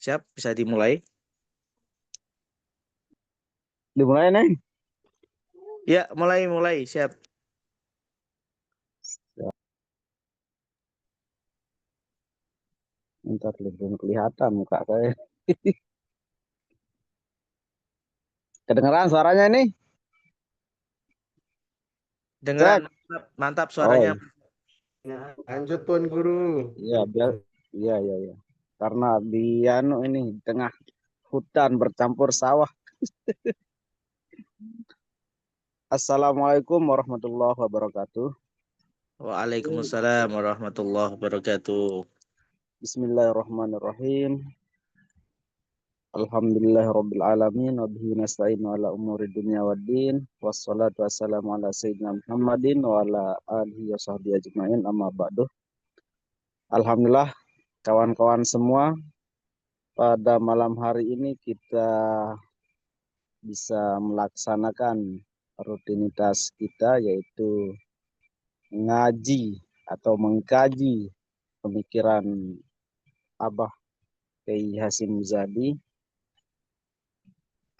Siap, bisa dimulai? Dimulai nih. Ya, mulai, siap. Ntar belum kelihatan muka saya. Kedengeran suaranya nih? Dengeran Cek. mantap Oh suaranya. Lanjut Tuan Guru. iya, biar iya iya iya. Karena di anu ini di tengah hutan bercampur sawah. Assalamualaikum warahmatullahi wabarakatuh. Waalaikumsalam warahmatullahi wabarakatuh. Bismillahirrahmanirrahim. Alhamdulillahirabbil alamin wa bihi nasta'inu ala umuri dunya waddin. Wassalatu wassalamu ala sayyidina Muhammadin wa ala alihi wa sahbihi ajmain amma ba'du. Alhamdulillah kawan-kawan semua, pada malam hari ini kita bisa melaksanakan rutinitas kita yaitu ngaji atau mengkaji pemikiran Abah Kiai Hasyim Muzadi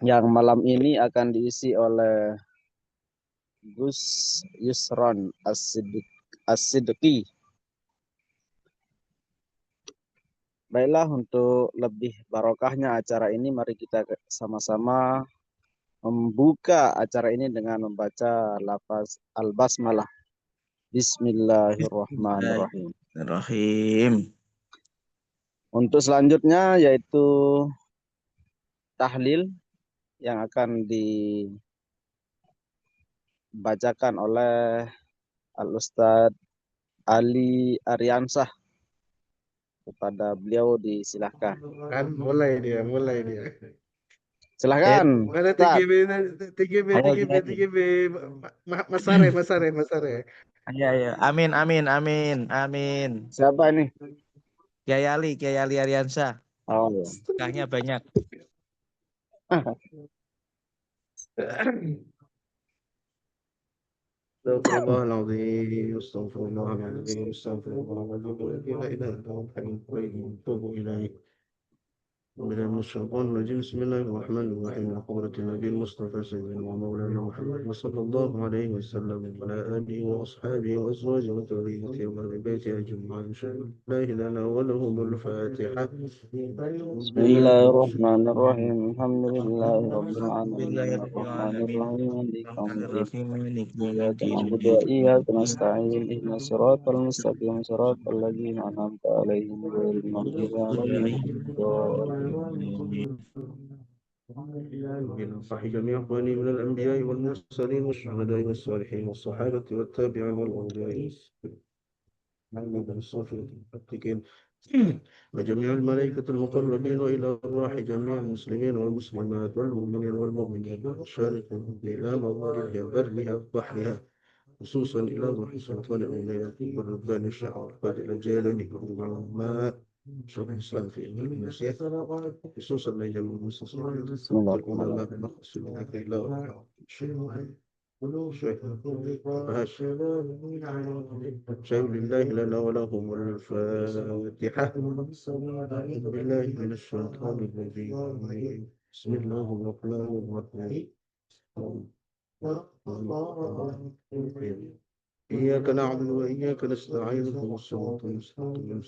yang malam ini akan diisi oleh Gus Yusron As-Siddiqi. Baiklah, untuk lebih barokahnya acara ini, mari kita sama-sama membuka acara ini dengan membaca lafaz Al-Basmalah. Bismillahirrahmanirrahim. Bismillahirrahmanirrahim. Untuk selanjutnya yaitu tahlil yang akan dibacakan oleh Al-Ustadz Ali Aryansah. Kepada beliau disilahkan. Kan mulai dia. Silahkan. Mana Ustadz. TGB. Mas Sare. Ayo. Amin. Siapa ini? Kiai Ali Aryansah. Oh, Kahnya banyak. Astagfirullahaladzim. من الشيطان الرجيم بسم الله الرحمن الرحيم وقولة النبي المصطفى سيدنا ومولانا محمد صلى الله عليه وسلم وعلى آله وأصحابه وأزواجه وذريته وأهل بيته أجمعين لا إله لنا ولهم الفاتحة. بسم الله الرحمن الرحيم الحمد لله رب العالمين الرحمن الرحيم مالك يوم الدين إياك نعبد وإياك نستعين اهدنا الصراط المستقيم صراط الذين أنعمت عليهم غير المغضوب عليهم ولا الضالين. صح جميع إخواني من الأنبياء والمرسلين والشهداء والصالحين والصحابة والتابعين والأولياء وجميع الملائكة المقربين وإلى أرواح جميع المسلمين والمسلمات والمؤمنين والمؤمنات والشارقين إلى مغاربها برها وبحرها خصوصا إلى روح سلطان الأولياء والربان الشعر قد الجالني والعلماء شرح الإسلام في المسيح خصوصا لجميع المسلمين والعلماء نقص إلى شيء لله لنا ولهم الفاتحة. بالله من الشيطان الرجيم بسم الله الرحمن الرحيم. إياك نعبد وإياك نستعين اهدنا الصراط المستقيم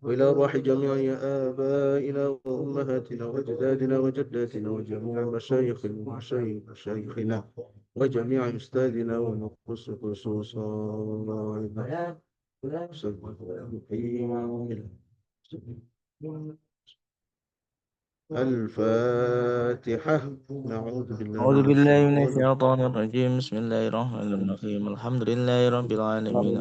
وإلى أرواح جميع آبائنا وأمهاتنا وأجدادنا وجداتنا وجميع مشايخنا وجميع أستاذنا ونقص خصوصا الفاتحة. أعوذ بالله من الشيطان الرجيم بسم الله الرحمن الرحيم الحمد لله رب العالمين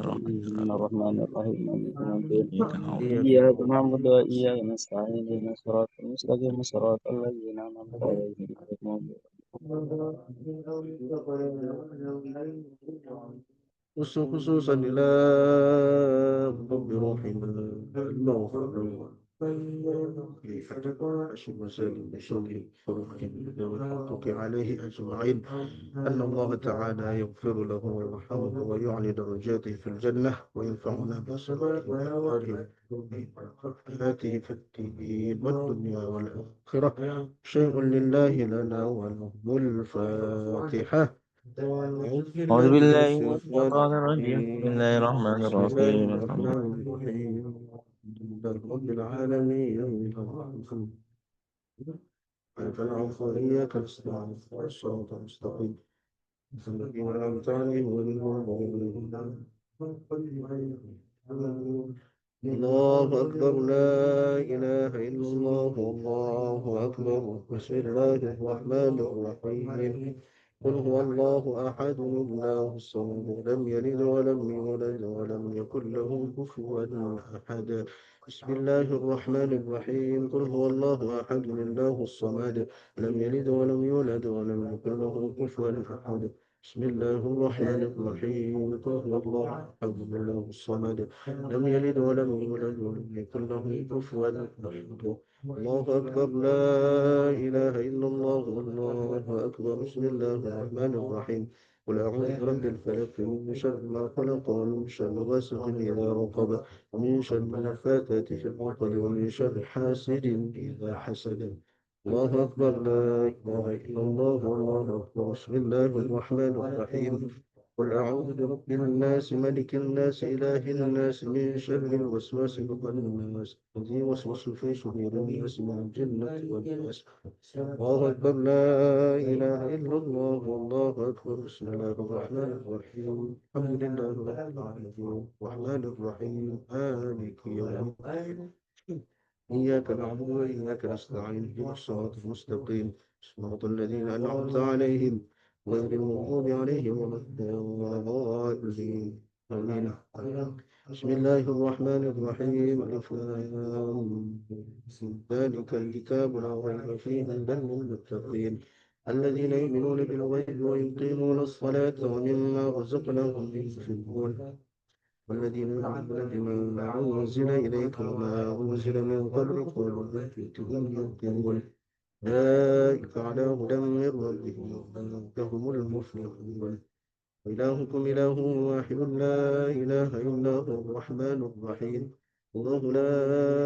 الرحمن الرحيم مالك يوم الدين الرحيم إياك نعبد وإياك نستعين اهدنا الصراط المستقيم صراط الذين أنعمت عليهم غير المغضوب. خصوصا إلى رب روحنا المغفور أشهد وسلم بشر حروفك والحقوق عليه أجمعين أن الله تعالى يغفر له ويرحمه ويعلي درجاته في الجنة وينفعنا بصلاته وأقواله وآياته في الدين والدنيا والآخرة شيء لله لنا وله الفاتحة. أعوذ أعوذ بالله من بالله من الشيطان الشيطان الرجيم بسم الرجيم الله الرحمن بسم الله الرحيم الحمد الرحمن الرحيم الحمد لله رب العالمين الرحمن إياك نعبد وإياك نستعين اهدنا الصراط المستقيم الذين أنعمت عليهم غير المغضوب عليهم. الله أكبر لا إله إلا الله والله أكبر بسم الله الرحمن الرحيم قل هو الله أحد الله الصمد لم يلد ولم يولد ولم يكن له كفوا أحد بسم الله الرحمن الرحيم قل هو الله أحد الله الصمد لم يلد ولم يولد ولم يكن له كفوا أحد بسم الله الرحمن الرحيم قل هو الله أحد الله الصمد لم يلد ولم يولد ولم يكن له كفوا أحد الله أكبر لا إله إلا الله والله أكبر بسم الله الرحمن الرحيم قل أعوذ برب الفلق من شر ما خلق ومن شر غاسق إذا وقب ومن شر النفاثات في العقد ومن شر حاسد إذا حسد الله أكبر لا إله إلا الله والله أكبر بسم الله الرحمن الرحيم قل أعوذ برب الناس ملك الناس إله الناس من شر الوسواس الخناس الذي يوسوس في صدور الناس من الجنة والناس الله أكبر لا إله إلا الله والله أكبر بسم الله الرحمن الرحيم الحمد لله رب العالمين الرحمن الرحيم مالك يوم الدين إياك نعبد وإياك نستعين اهدنا الصراط المستقيم صراط الذين أنعمت عليهم غير المغضوب عليهم ولا الضالين آمين بسم الله الرحمن الرحيم ألف لام ذلك الكتاب لا ريب فيه هدى للمتقين الذين يؤمنون بالغيب ويقيمون الصلاة ومما رزقناهم ينفقون والذين يؤمنون بما أنزل إليك وما أنزل من قبلك والبيت هم يوقنون أولئك على هدى من ربهم وأولئك هم المفلحون إلهكم إله واحد لا إله إلا هو الرحمن الرحيم الله لا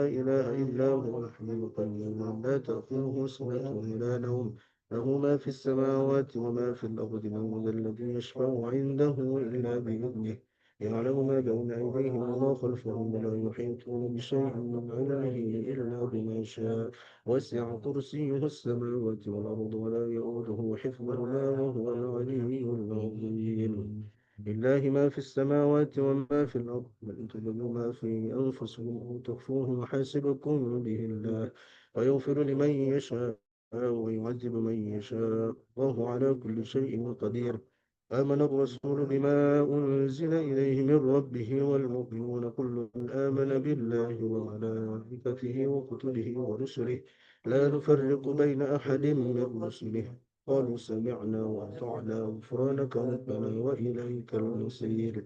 إله إلا هو الحي القيوم لا تأخذه سنة ولا نوم له ما في السماوات وما في الأرض من ذا الذي يشفع عنده إلا بإذنه يعلم ما بين أيديهم وما خلفهم ولا يحيطون بشيء من علمه إلا بما شاء وسع كرسيه السماوات والأرض ولا يؤوده حفظهما وهو العلي العظيم لله ما في السماوات وما في الأرض وإن تبدوا ما في أنفسكم أو تخفوه يحاسبكم به الله ويغفر لمن يشاء ويعذب من يشاء والله على كل شيء قدير آمن الرسول بما أنزل إليه من ربه والمؤمنون كل آمن بالله وملائكته وكتبه ورسله لا نفرق بين أحد من رسله قالوا سمعنا وأطعنا غفرانك ربنا وإليك المصير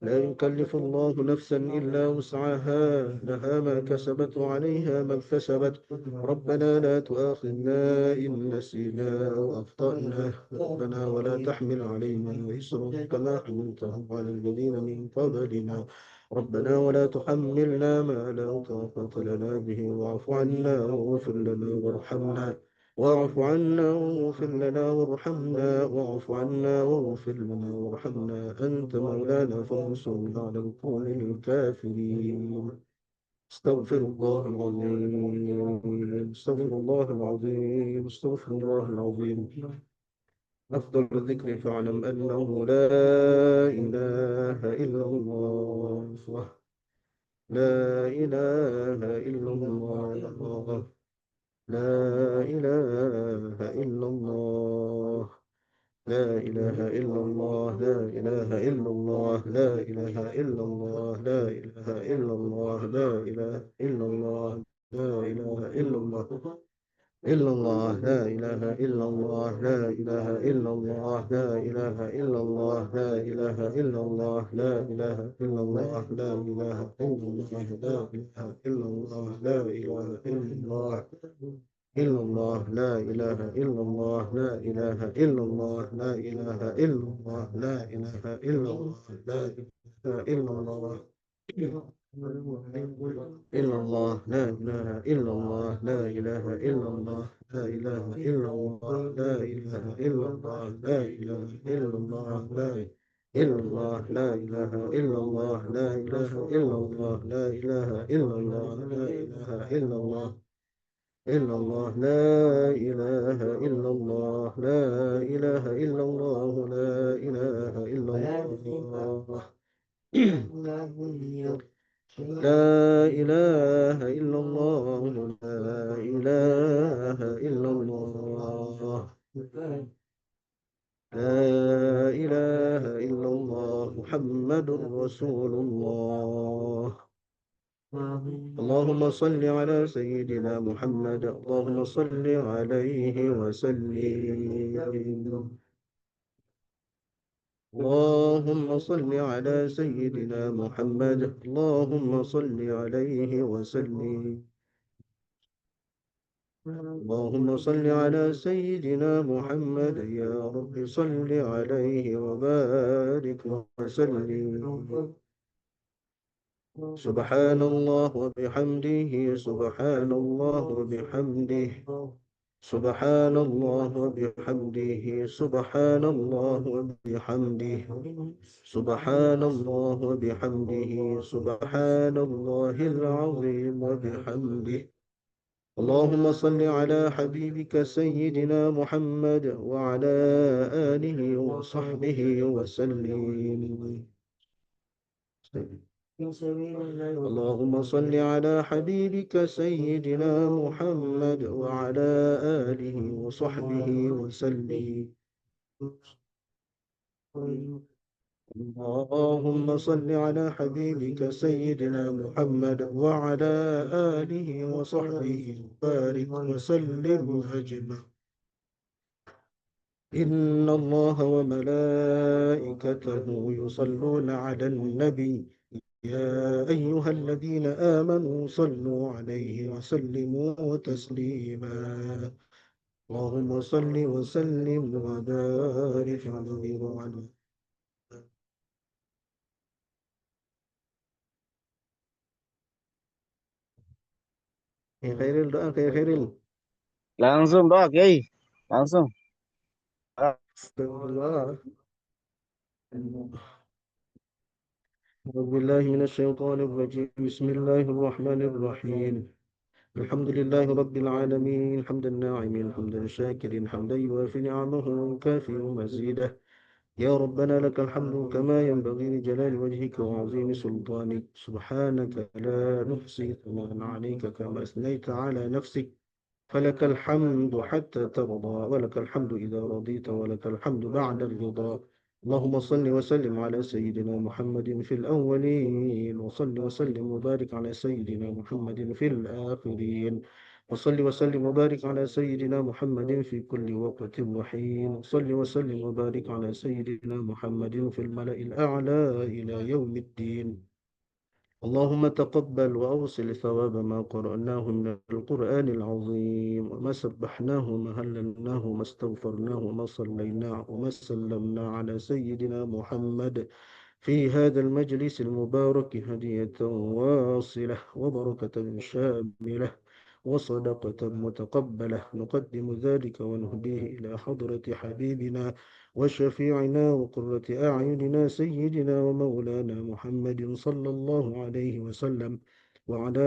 لا يكلف الله نفسا إلا وسعها لها ما كسبت وعليها ما اكتسبت ربنا لا تؤاخذنا إن نسينا أو أخطأنا ربنا ولا تحمل علينا إصرا كما حملته على الذين من قبلنا ربنا ولا تحملنا ما لا طاقة لنا به واعف عنا واغفر لنا وارحمنا واعف عنا واغفر لنا وارحمنا واعف عنا واغفر لنا وارحمنا أنت مولانا فانصرنا على القوم الكافرين استغفر الله العظيم استغفر الله العظيم استغفر الله العظيم أفضل الذكر فاعلم أنه لا إله إلا الله لا إله إلا الله لا إله إلا الله لا إله إلا الله لا إله إلا الله لا إله إلا الله لا إله إلا الله لا إله إلا الله لا إله إلا الله إلا الله لا إله إلا الله لا إله إلا الله لا إله إلا الله لا إله إلا الله لا إله إلا الله لا إله إلا الله لا إله إلا الله لا إله إلا الله إلا الله لا إله إلا الله لا إله إلا الله لا إله إلا الله لا إله إلا الله لا إله إلا الله إلا الله لا إله إلا الله لا إله إلا الله لا إله إلا الله لا إله إلا الله لا إله إلا الله لا إلا الله لا إله إلا الله لا إله إلا الله لا إله إلا الله لا إله إلا الله إلا الله لا إله إلا الله لا إله إلا الله لا إله إلا الله لا إله إلا الله لا إله إلا الله لا إله إلا الله محمد رسول الله اللهم صل على سيدنا محمد اللهم صل عليه وسلم اللهم صل على سيدنا محمد اللهم صل عليه وسلم اللهم صل على سيدنا محمد يا رب صل عليه وبارك وسلم سبحان الله وبحمده سبحان الله وبحمده سبحان الله وبحمده سبحان الله وبحمده سبحان الله وبحمده سبحان الله العظيم وبحمده اللهم صل على حبيبك سيدنا محمد وعلى آله وصحبه وسلم اللهم صل على حبيبك سيدنا محمد وعلى آله وصحبه وسلم اللهم صل على حبيبك سيدنا محمد وعلى آله وصحبه وبارك وسلم أجمعين إن الله وملائكته يصلون على النبي يا أيها الذين آمنوا صلوا عليه وسلموا تسليما اللهم صل وسلم وبارك عليه وعلى خير الدعاء خير Langsung doa, Kiai. Langsung. استغفر الله أعوذ بالله من الشيطان الرجيم بسم الله الرحمن الرحيم الحمد لله رب العالمين حمد الناعمين حمد الشاكر حمدا يوافي نعمه ويكافئ مزيده يا ربنا لك الحمد كما ينبغي لجلال وجهك وعظيم سلطانك سبحانك لا نحصي ثناء عليك كما أثنيت على نفسك فلك الحمد حتى ترضى ولك الحمد إذا رضيت ولك الحمد بعد الرضا اللهم صل وسلم على سيدنا محمد في الأولين وصل وسلم وبارك على سيدنا محمد في الآخرين وصل وسلم وبارك على سيدنا محمد في كل وقت وحين وصل وسلم وبارك على سيدنا محمد في الملأ الأعلى إلى يوم الدين اللهم تقبل وأوصل ثواب ما قرأناه من القرآن العظيم وما سبحناه وما هللناه وما استغفرناه وما صليناه وما سلمنا على سيدنا محمد في هذا المجلس المبارك هدية واصلة وبركة شاملة وصدقة متقبلة نقدم ذلك ونهديه إلى حضرة حبيبنا وشفيعنا وقرة أعيننا سيدنا ومولانا محمد صلى الله عليه وسلم وعلى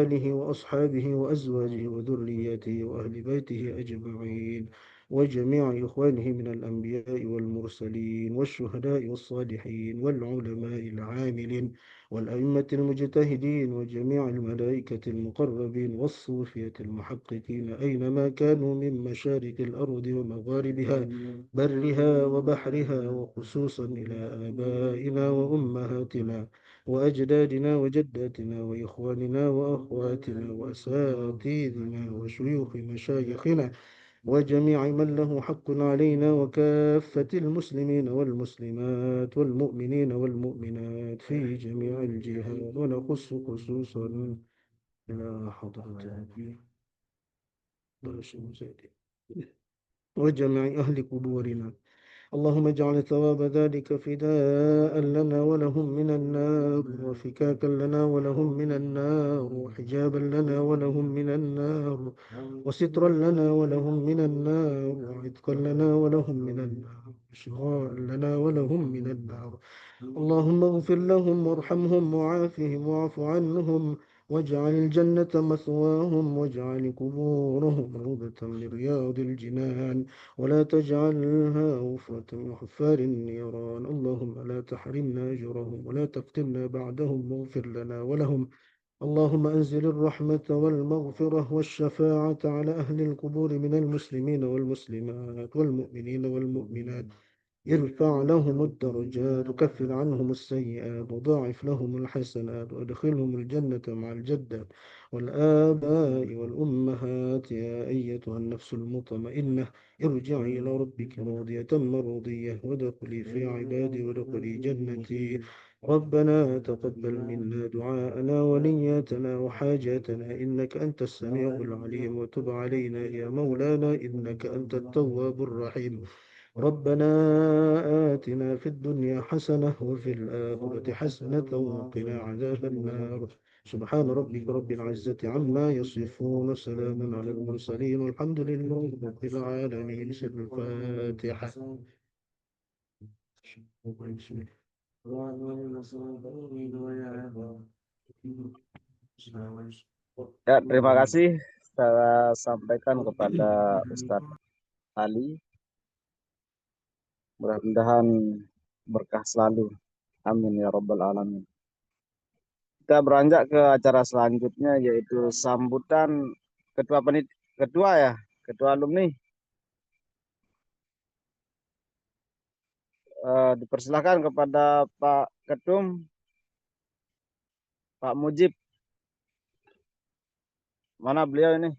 آله وأصحابه وأزواجه وذريته وأهل بيته أجمعين وجميع إخوانه من الأنبياء والمرسلين والشهداء والصالحين والعلماء العاملين والأئمة المجتهدين وجميع الملائكة المقربين والصوفية المحققين أينما كانوا من مشارق الأرض ومغاربها برها وبحرها وخصوصا إلى آبائنا وأمهاتنا وأجدادنا وجداتنا وإخواننا وأخواتنا وأساتذتنا وشيوخ مشايخنا وجميع من له حق علينا وكافة المسلمين والمسلمات والمؤمنين والمؤمنات في جميع الجهات ونخص خصوصا إلى حضرة وجميع أهل قبورنا. اللهم اجعل ثواب ذلك فداء لنا ولهم من النار وفكاكا لنا ولهم من النار وحجابا لنا ولهم من النار وسترا لنا ولهم من النار وعتقا لنا ولهم من النار وشفاء لنا ولهم من النار. اللهم اغفر لهم وارحمهم وعافهم واعف عنهم واجعل الجنة مثواهم واجعل قبورهم روضة من رياض الجنان ولا تجعلها غفرة من حفار النيران. اللهم لا تحرمنا أجرهم ولا تفتنا بعدهم واغفر لنا ولهم. اللهم أنزل الرحمة والمغفرة والشفاعة على أهل القبور من المسلمين والمسلمات والمؤمنين والمؤمنات. ارفع لهم الدرجات وكفر عنهم السيئات وضاعف لهم الحسنات وادخلهم الجنة مع الجدات والآباء والأمهات. يا أيتها النفس المطمئنة ارجعي إلى ربك راضية مرضية وادخلي في عبادي وادخلي جنتي. ربنا تقبل منا دعاءنا ونياتنا وحاجاتنا إنك أنت السميع العليم وتب علينا يا مولانا إنك أنت التواب الرحيم. ربنا آتنا في الدنيا حسنة وفي الآخرة حسنة وقنا عذاب النار. سبحان ربك رب العزة عما يصفون وسلام على المرسلين والحمد لله رب العالمين. سر الفاتحة. Ya, terima kasih saya sampaikan kepada Ustadz Ali. Mudah-mudahan berkah selalu. Amin ya Rabbal Alamin. Kita beranjak ke acara selanjutnya yaitu sambutan ketua ya, ketua alumni. Dipersilahkan kepada Pak Ketum, Pak Mujib. Mana beliau ini?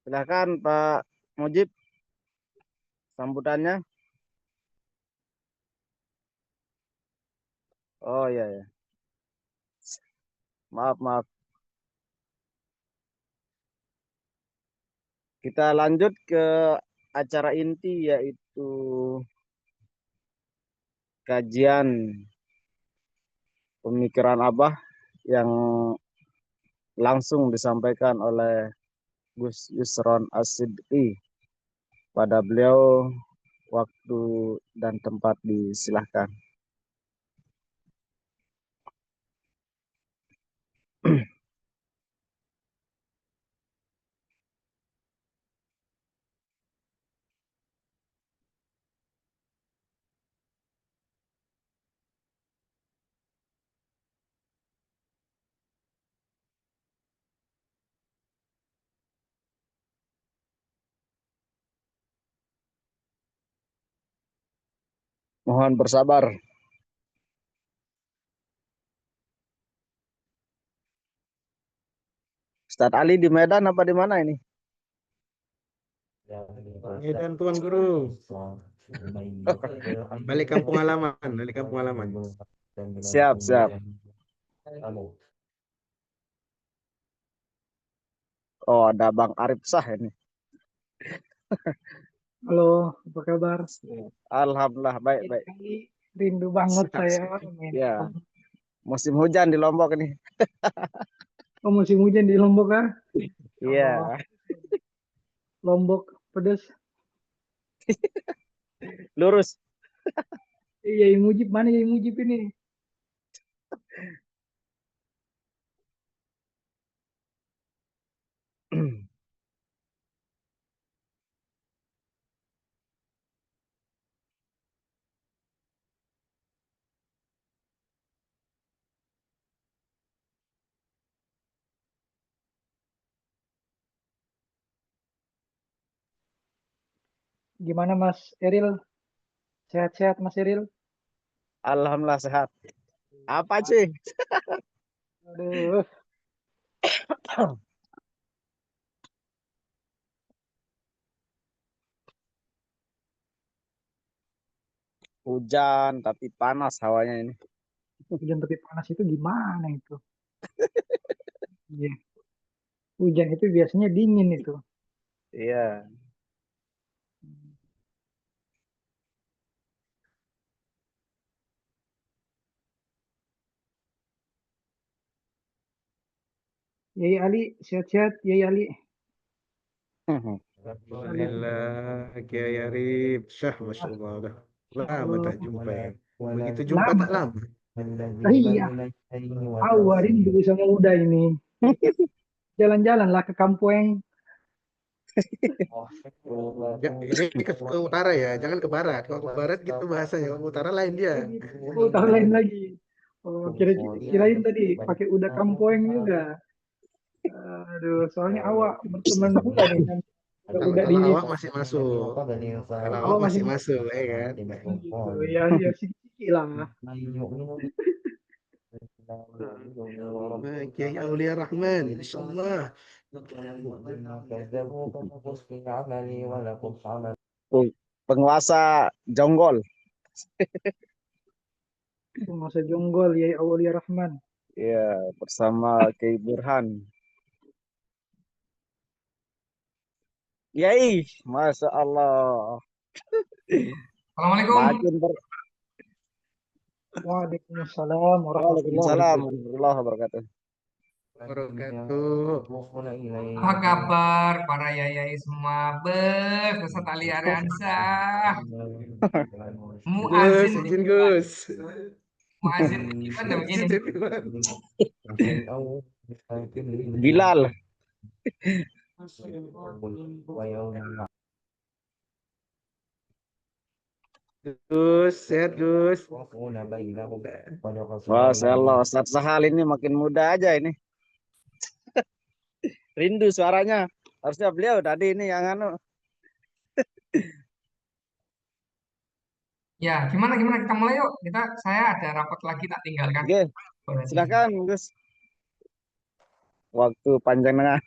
Silahkan Pak Mujib, sambutannya. Oh iya ya, maaf. Kita lanjut ke acara inti yaitu kajian pemikiran Abah yang langsung disampaikan oleh Gus Yusron As-Sidqi. Pada beliau waktu dan tempat disilahkan. Mohon bersabar. Ustadz Ali di Medan apa di mana ini? Medan Tuan Guru. Balik kampung halaman, balik kampung halaman. Siap. Oh, ada Bang Arif Sah ini. Halo, apa kabar? Alhamdulillah baik. Rindu banget saya. Ya, musim hujan di Lombok ini. Oh, musim hujan di Lombok kan? Iya. Lombok pedas. Lurus. Iya, Mujib mana ya Mujib ini? Gimana Mas Eril? Sehat-sehat Mas Eril? Alhamdulillah sehat. Apa sih? Aduh, Hujan tapi panas hawanya ini. hujan tapi panas itu gimana itu? Iya, hujan itu biasanya dingin itu. Iya. Yai Ali, sehat-sehat Yai Ali. Ali, Alhamdulillah, Kiai Arif, Syah, Masya Allah. Lama Allah, tak jumpa ya. Begitu jumpa lama tak tak. lama. Ah, iya, awarin dulu sama muda ini. Jalan-jalan lah ke Kampung. Ya, ini ke utara ya, jangan ke barat. Kalau ke barat gitu bahasanya, kalau ke utara lain dia. Oh gitu. Oh, tahu lain lagi. Oh, kirain tadi pakai udah Kampung juga. Aduh, soalnya awak berteman pula nih kan. Kalau Udah kalau di awak masih masuk, kalau awak awak masih masih masuk, ya kan. gitu. Ya, ya sikit-sikit lah. Nah, Kiai Aulia Rahman, Insya Allah. Tuh, penguasa Jonggol. Masa jonggol Yai Aulia Rahman. Iya, bersama Kiai Burhan. Yai, Masya Allah. Assalamualaikum. Makin ber Waalaikumsalam warahmatullahi Waalaikumsalam wabarakatuh. warahmatullahi wabarakatuh. Wabarakatuh. Apa kabar para yayai semua? Ustaz Ali Ariansah. Gus, Muazin izin Ikhwan. Gus. Muazin Ikhwan udah begini. Izin Gus. Bilal. Gus, sehat Gus. Masya Allah, Ustadz Sahal ini makin muda aja ini. Rindu suaranya. Harusnya beliau tadi ini yang anu. Ya, gimana gimana kita mulai yuk. Saya ada rapat lagi tak tinggalkan. Oke, silakan Gus. Waktu panjang dengan.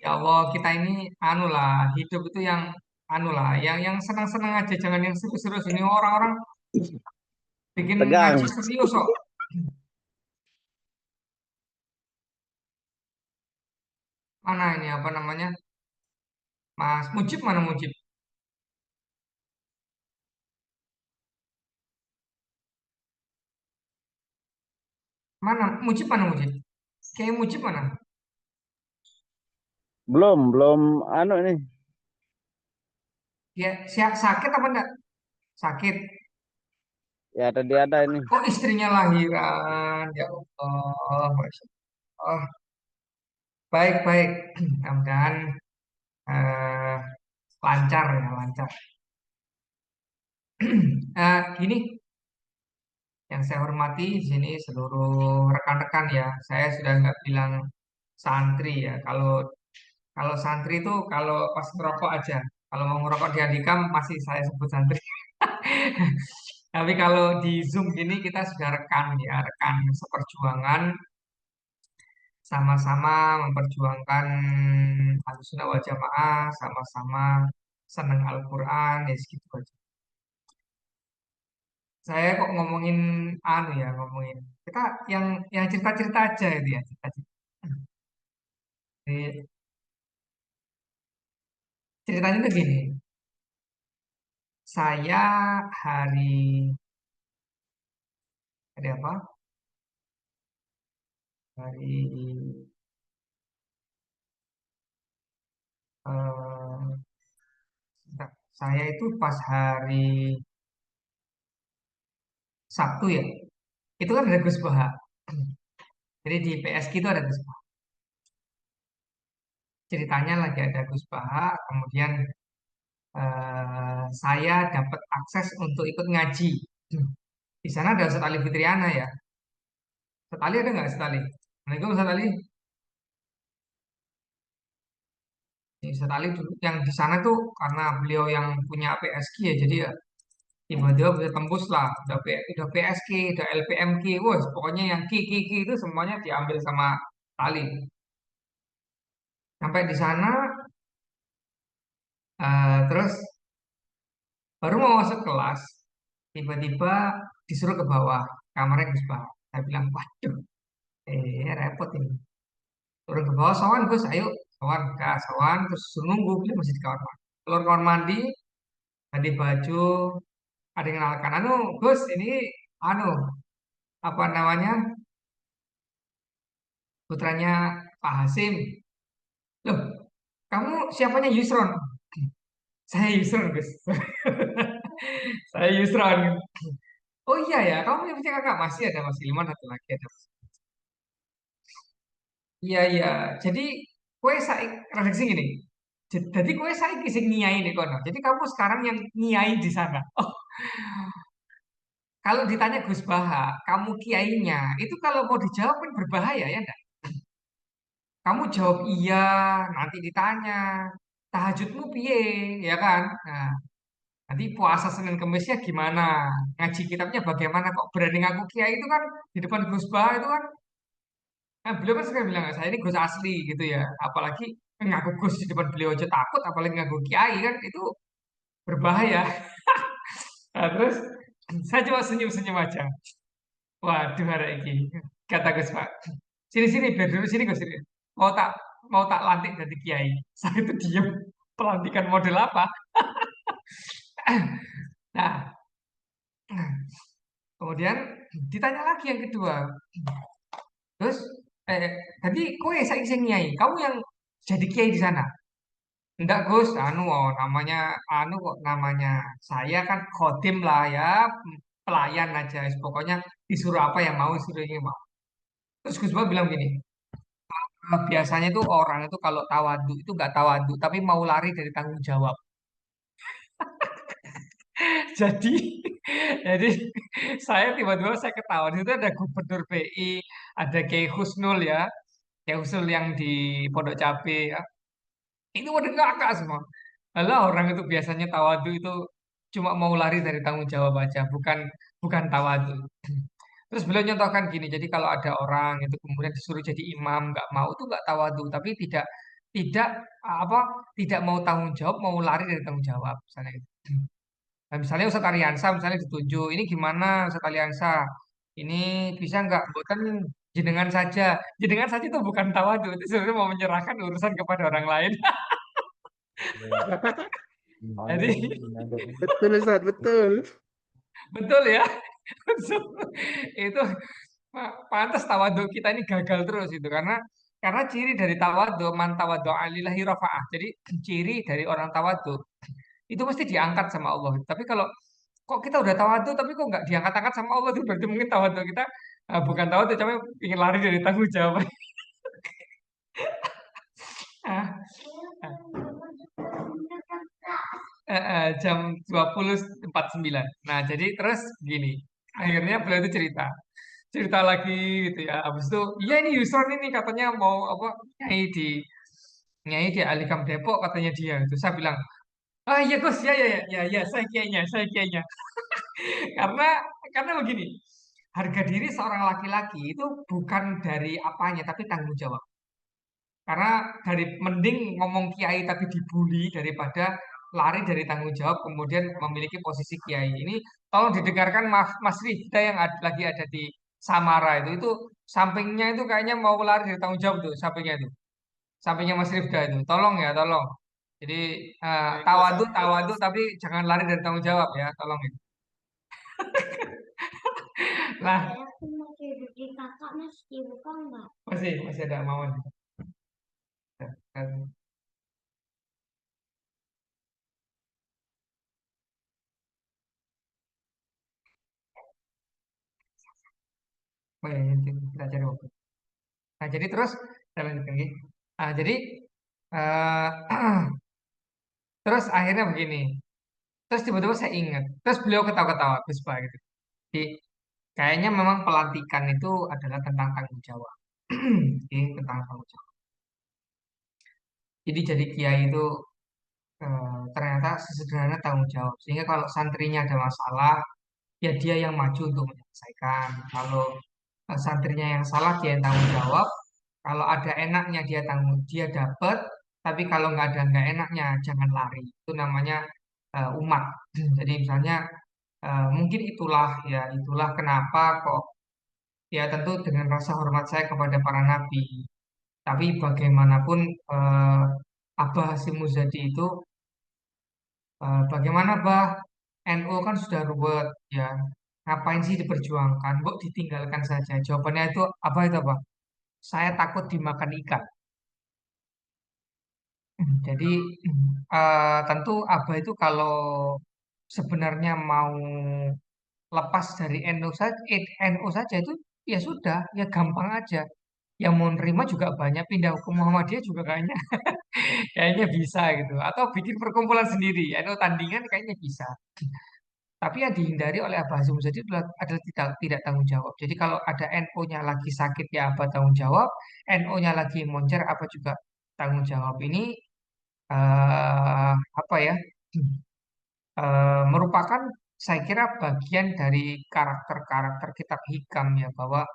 Ya Allah, kita ini anu lah, hidup itu yang anu lah, yang senang-senang aja, jangan yang serius-serius. Ini orang-orang bikin Tegang. ngaji serius kok. Mana ini apa namanya? Mas Mujib mana Mujib? Mana Mujib mana Mujib? Kayak Mujib mana? Belum anu ini. Ya, sakit apa enggak? Sakit. Ya tadi ada ini. Oh, istrinya lahiran. Ya Allah, Masya Allah. Baik, baik. Mudah-mudahan eh, lancar ya, lancar. Gini, yang saya hormati di sini seluruh rekan-rekan ya. Saya sudah nggak bilang santri ya. Kalau kalau santri itu kalau pas ngerokok aja. Kalau mau ngerokok di Adikam masih saya sebut santri. Tapi kalau di Zoom gini kita sudah rekan ya, rekan seperjuangan, sama-sama memperjuangkan Ahlussunnah wal Jamaah, sama-sama senang Al-Quran, ya segitu aja. Saya kok ngomongin anu ya, ngomongin kita yang cerita-cerita aja itu ya, cerita-cerita. Jadi, ceritanya tuh gini, saya hari hari apa? Hari eh, sebentar. Saya itu pas hari Sabtu ya, itu kan ada Gus Baha. Jadi di PSK itu ada Gus Baha. Ceritanya lagi ada Gus Baha, kemudian saya dapat akses untuk ikut ngaji. Di sana ada Ustaz Ali Fitriana ya. Ustaz Ali ada nggak Ustaz Ali? Assalamualaikum Ustaz Ali. Ustaz Ali dulu yang di sana tuh karena beliau yang punya PSQ ya, jadi ya tiba-tiba bisa tembus lah, udah PSQ, udah LPMQ, wah pokoknya yang Ki itu semuanya diambil sama Ali. Sampai di sana, terus baru mau masuk kelas, tiba-tiba disuruh ke bawah, kamarnya Gus Bah. Saya bilang, waduh, repot ini. Turun ke bawah, sawan Gus, ayo, sawan, gak sawan, terus suruh nunggu, beliau masih di kamar mandi. Keluar kamar mandi, ganti baju, ada yang kenalkan, anu, Gus, ini, anu, apa namanya, putranya Pak Hasim. Loh, kamu siapanya Yusron? Saya Yusron, Gus. Saya Yusron. Oh iya ya, kamu punya kakak? Masih ada Mas Ilman, satu lagi ada. Iya iya. Jadi kue saik redaksi gini. Jadi kue saiki sing nyai nih kono. Jadi kamu sekarang yang nyai di sana. Oh, kalau ditanya Gus Baha, kamu kiainya, itu kalau mau dijawab kan berbahaya ya enggak? Kamu jawab iya, nanti ditanya tahajudmu piye, ya kan? Nah, nanti puasa Senin Kemisnya gimana? Ngaji kitabnya bagaimana? Kok berani ngaku kiai itu kan di depan Gus Baha itu kan. Nah, beliau kan sering bilang, saya ini Gus asli gitu ya. Apalagi ngaku Gus di depan beliau aja takut, apalagi ngaku Kiai kan itu berbahaya. Nah, terus saya cuma senyum-senyum aja. Waduh, ada ini. Kata Gus Pak, sini-sini biar dulu sini Gus sini. Mau tak mau tak lantik jadi Kiai. Saya itu diem. Pelantikan model apa? Nah, kemudian ditanya lagi yang kedua. Terus, eh, tadi kowe saya sing Kiai. Kamu yang jadi Kiai di sana. Enggak Gus, anu oh, namanya anu kok namanya saya kan khotim lah ya, pelayan aja. Pokoknya disuruh apa yang mau, disuruh ini mau. Terus Gus Bah bilang gini, biasanya tuh orang itu kalau tawadu itu nggak tawadu, tapi mau lari dari tanggung jawab. Jadi, jadi saya tiba-tiba saya ketawa. Di situ ada Gubernur BI, ada Kiai Husnul ya, Kiai Husnul yang di Pondok Cabe ya. Itu udah ngakak semua. Alah orang itu biasanya tawadu itu cuma mau lari dari tanggung jawab aja, bukan bukan tawadu. Terus beliau nyontohkan gini, jadi kalau ada orang itu kemudian disuruh jadi imam, nggak mau itu nggak tawadu, tapi tidak tidak apa tidak mau tanggung jawab, mau lari dari tanggung jawab, misalnya gitu. Nah, misalnya Ustadz Ariansa misalnya ditunjuk, ini gimana Ustadz Ariansa? Ini bisa nggak bukan jenengan saja, jenengan saja itu bukan tawadu, itu sebenarnya mau menyerahkan urusan kepada orang lain. Jadi Betul Ustaz, betul. betul ya. Itu pantas tawadhu kita ini gagal terus itu karena ciri dari tawadhu man tawadhu alillahi rafa'ah. Jadi ciri dari orang tawadhu itu mesti diangkat sama Allah. Tapi kalau kok kita udah tawadhu tapi kok nggak diangkat-angkat sama Allah itu berarti mungkin tawadhu kita bukan tawadhu tapi ingin lari dari tanggung jawab. Ah, jam 20.49. Nah, jadi terus gini. Akhirnya beliau itu cerita lagi gitu ya. Habis itu, iya ini Yusron ini katanya mau apa nyai di Alikam Depok katanya dia itu. Saya bilang, ah iya Gus, ya ya ya ya, ya saya kiainya. Karena karena begini, harga diri seorang laki-laki itu bukan dari apanya tapi tanggung jawab. Karena dari mending ngomong kiai tapi dibully daripada lari dari tanggung jawab kemudian memiliki posisi kiai. Ini tolong didengarkan Mas Rifda yang lagi ada di Samara itu sampingnya itu kayaknya mau lari dari tanggung jawab tuh sampingnya itu. Sampingnya Mas Rifda itu. Tolong ya, tolong. Jadi tawadu tawadu tapi jangan lari dari tanggung jawab ya, tolong ya. Nah, Aku mau tidur di kakak mas dibuka nggak? masih ada mauan. Oh ya, kita cari waktu. Nah, jadi terus saya lanjutkan lagi. Nah, jadi eh, terus akhirnya begini. Terus tiba-tiba saya ingat. Terus beliau ketawa-ketawa, Gus Pak gitu. Jadi kayaknya memang pelantikan itu adalah tentang tanggung jawab. Jadi tentang tanggung jawab. Jadi kiai itu ternyata sesederhana tanggung jawab. Sehingga kalau santrinya ada masalah, ya dia yang maju untuk menyelesaikan. Kalau santrinya yang salah, dia yang tanggung jawab. Kalau ada enaknya dia dapat. Tapi kalau nggak enaknya, jangan lari. Itu namanya umat. Jadi misalnya mungkin itulah kenapa kok ya tentu dengan rasa hormat saya kepada para nabi. Tapi bagaimanapun eh, Abah Hasyim Muzadi itu bagaimana bah NU kan sudah ruwet ya, ngapain sih diperjuangkan, kok ditinggalkan saja. Jawabannya itu apa? Saya takut dimakan ikan. Jadi tentu Abah itu kalau sebenarnya mau lepas dari NU saja itu ya sudah, ya gampang aja. Yang mau nerima juga banyak, pindah ke Muhammadiyah juga kayaknya kayaknya bisa gitu. Atau bikin perkumpulan sendiri, NU tandingan kayaknya bisa. Tapi yang dihindari oleh Abah Hazim Muzadi adalah tidak tanggung jawab. Jadi kalau ada NU-nya lagi sakit ya apa tanggung jawab, NU-nya lagi moncer apa juga tanggung jawab. Ini apa ya? Merupakan saya kira bagian dari karakter-karakter kitab hikam ya bahwa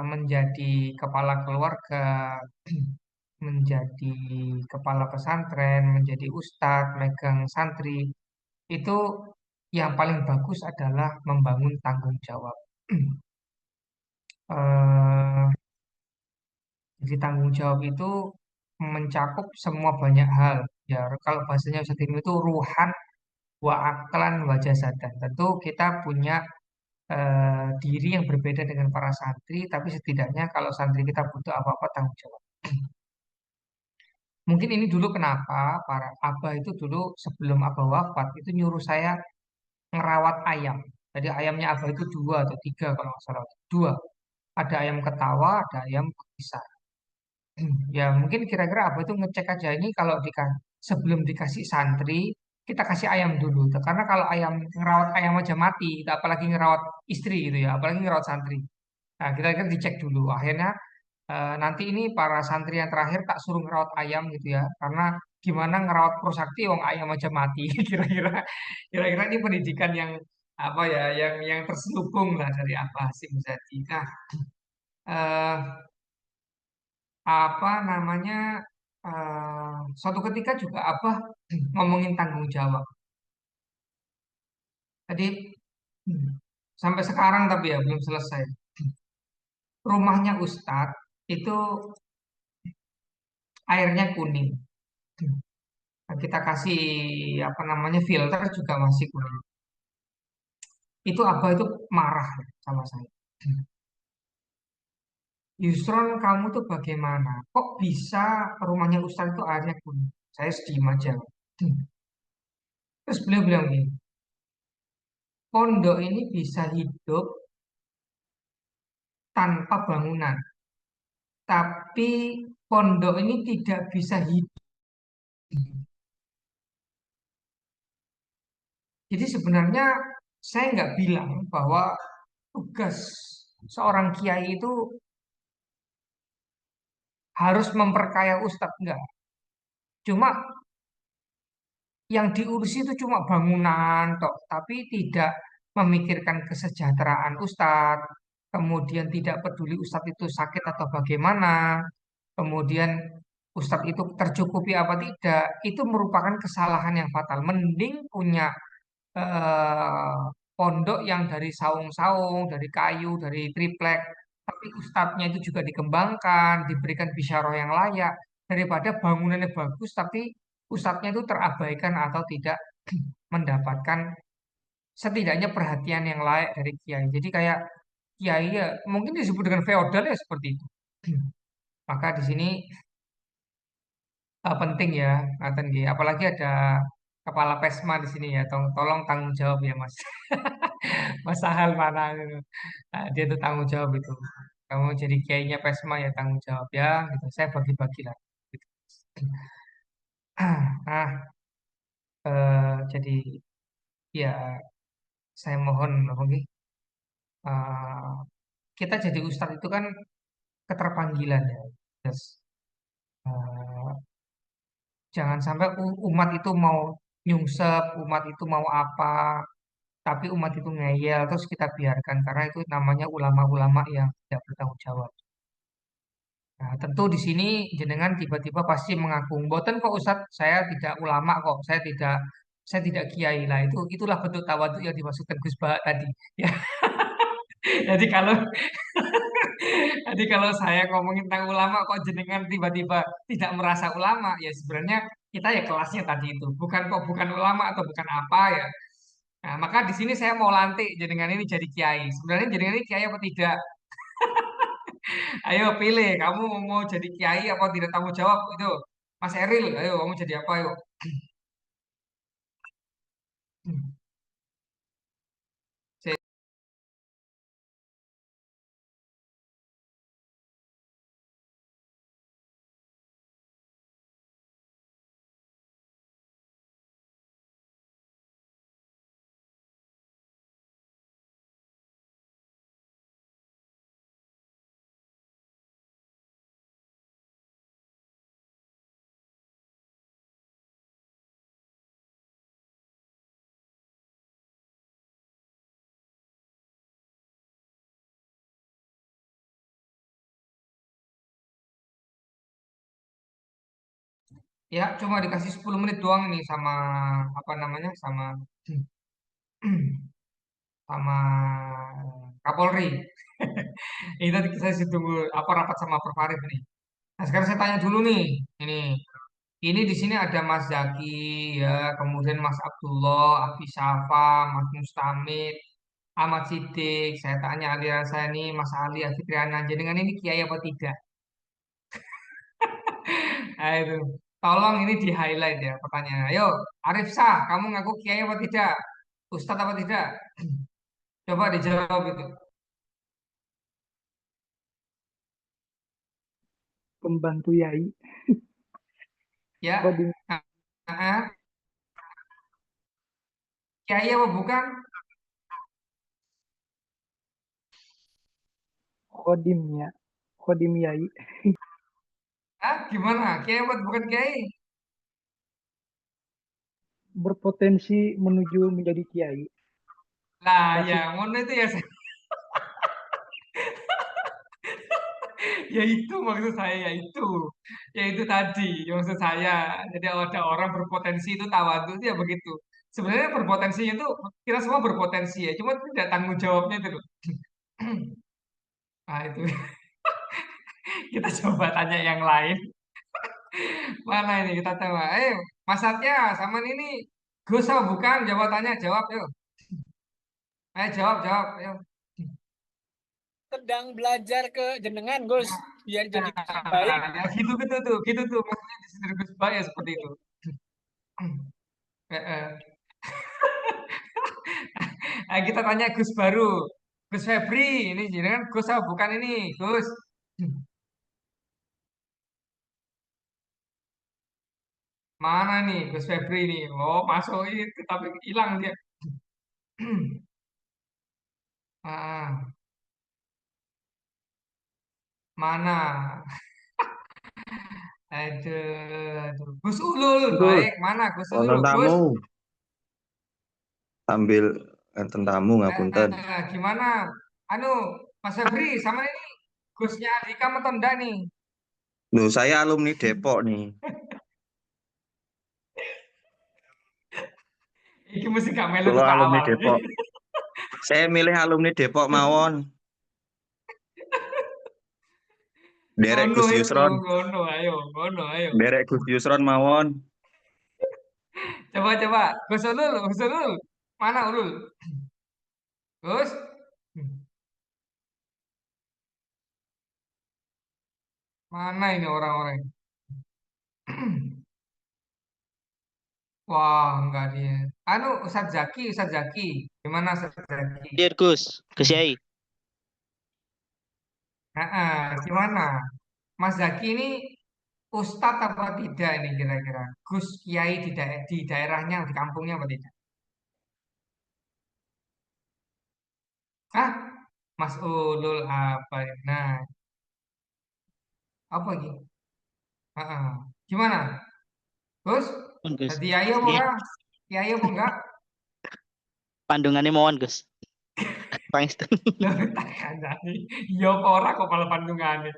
menjadi kepala keluarga, menjadi kepala pesantren, menjadi ustadz, megang santri itu yang paling bagus adalah membangun tanggung jawab. Eh, jadi tanggung jawab itu mencakup semua banyak hal. Ya, kalau bahasanya Ustaz Tim itu ruhan wa aklan wa jasadan. Tentu kita punya diri yang berbeda dengan para santri, tapi setidaknya kalau santri kita butuh apa-apa tanggung jawab. Mungkin ini dulu kenapa para abah itu dulu sebelum abah wafat itu nyuruh saya ngerawat ayam. Jadi ayamnya abah itu dua atau tiga kalau nggak salah. Dua. Ada ayam ketawa, ada ayam bisa. Ya mungkin kira-kira apa itu ngecek aja ini kalau sebelum dikasih santri kita kasih ayam dulu. Karena kalau ngerawat ayam aja mati, kita apalagi ngerawat istri gitu ya, apalagi ngerawat santri. Nah kita kan dicek dulu. Akhirnya nanti ini para santri yang terakhir tak suruh ngerawat ayam gitu ya, karena gimana ngerawat prosakti wong ayam aja mati. Kira-kira ini pendidikan yang apa ya, yang terselubung lah dari Abah Hasyim Muzadi. Nah, eh, apa namanya suatu ketika juga Abah ngomongin tanggung jawab. Tadi hmm, sampai sekarang tapi ya belum selesai. Rumahnya Ustadz itu airnya kuning. Nah, kita kasih apa namanya filter juga masih kuning. Itu Abah itu marah ya sama saya. Yusron kamu tuh bagaimana? Kok bisa rumahnya Ustadz itu airnya kuning? Saya sedih aja. Terus beliau bilang gini, pondok ini bisa hidup tanpa bangunan. Tapi pondok ini tidak bisa hidup. Jadi sebenarnya saya nggak bilang bahwa tugas seorang kiai itu harus memperkaya ustadz, enggak. Cuma yang diurus itu cuma bangunan toh, tapi tidak memikirkan kesejahteraan ustadz, kemudian tidak peduli ustadz itu sakit atau bagaimana, kemudian ustadz itu tercukupi apa tidak, itu merupakan kesalahan yang fatal. Mending punya eh, pondok yang dari saung-saung, dari kayu, dari triplek, tapi ustadznya itu juga dikembangkan, diberikan bisyarah yang layak, daripada bangunannya bagus tapi ustadznya itu terabaikan atau tidak mendapatkan setidaknya perhatian yang layak dari kiai. Jadi kayak kiai ya mungkin disebut dengan feodal ya seperti itu. Maka di sini penting ya, ngaten nggih. Apalagi ada kepala Pesma di sini ya, tolong tanggung jawab ya Mas. Mas Sahal mana gitu. Nah, dia tuh tanggung jawab itu. Kamu jadi kiainya Pesma ya tanggung jawab ya, gitu. Saya bagi-bagi lah. Gitu. Nah, jadi ya saya mohon apa nggih, eh, kita jadi ustadz itu kan keterpanggilan ya. Yes. Jangan sampai umat itu mau nyungsep, umat itu mau apa, tapi umat itu ngeyel terus kita biarkan karena itu namanya ulama-ulama yang tidak bertanggung jawab. Nah, tentu di sini jenengan tiba-tiba pasti mengaku, "Mboten kok Ustadz, saya tidak ulama kok, saya tidak kiai." Lah itulah bentuk tawadhu yang dimaksudkan Gus Bah tadi. Ya, jadi kalau jadi kalau saya ngomongin tentang ulama kok jenengan tiba-tiba tidak merasa ulama, ya sebenarnya kita ya kelasnya tadi itu, bukan ulama atau bukan apa ya. Nah, maka di sini saya mau lantik jenengan ini jadi kiai. Sebenarnya jenengan ini kiai apa tidak? Ayo pilih, kamu mau jadi kiai apa tidak tanggung jawab itu. Mas Eril, ayo kamu jadi apa yuk? Saya- Ya, cuma dikasih 10 menit doang ini sama apa namanya? Sama Kapolri. Itu saya tunggu apa rapat sama Prof Arif ini. Nah, sekarang saya tanya dulu nih. Ini di sini ada Mas Zaki, ya, kemudian Mas Abdullah, Abi Syafa, Mas Mustamid, Ahmad Siddiq. Saya tanya aliran saya nih, Mas Ali, Afitriana, jenengan ini kiai apa tidak? Nah, itu. Tolong ini di highlight ya pertanyaannya. Ayo, Arif Sah, kamu ngaku kiai apa tidak? Ustadz apa tidak? Coba dijawab itu. Pembantu Yai. Ya, Kodim, ah, ah. Kiai apa bukan? Kodim ya. Kodim Yai. Ah, gimana? Kiai apa bukan kiai? Berpotensi menuju menjadi Kiai. Lah, ya, Kasih ngono itu ya. Ya itu maksud saya, ya itu tadi yang maksud saya. Jadi kalau ada orang berpotensi itu tawadhu itu ya begitu. Sebenarnya berpotensinya itu kita semua berpotensi ya, cuma tidak tanggung jawabnya itu loh. Nah itu kita coba tanya yang lain. Mana ini kita coba. Mas Satya sama ini Gus apa bukan? Jawabannya jawab yuk. Ayo jawab yuk. Sedang belajar ke jenengan, Gus, biar jadi baik. Nah, ya gitu tuh maksudnya di sini Gus Bah ya seperti itu. Eh, eh. Nah, kita tanya Gus baru. Gus Febri, ini jenengan Gus apa bukan ini, Gus? Mana nih Gus Febri nih? Oh, masuk ini tapi hilang dia. Ah, mana? Aduh. Gus Ulul, Betul, baik. Mana Gus wonten Ulul? Gus, tamu sambil enten tamu ngapunten. gimana? Anu, Mas Febri sama ini Gusnya Andika atau enggak nih? Loh, saya alumni Depok nih. Iki mesti gak melu Kalau tukar alumni awal. Depok, saya milih alumni Depok mawon. Derek Ngono Gus itu, Yusron, ngono, ayo. derek Gus Yusron mawon. Coba, Gus Ulul. Mana Ulul? Gus? Mana ini orang-orang? Wah, enggak dia. Anu, Ustadz Zaki. Gimana Ustadz Zaki? Dir Gus, Gus Yai. Gimana? Mas Zaki ini Ustadz apa tidak ini kira-kira? Gus Kiai di daerahnya, di kampungnya apa tidak? Hah? Mas Ulul apa? Nah, apa gitu? Gimana? Gus, Mohon, Gus. tadi ayo apa Nggih, enggak? Kiai apa enggak? pandungane mohon, Gus. Pangestu. Loh, tak kandani. Iya apa ora kok malah pandungane.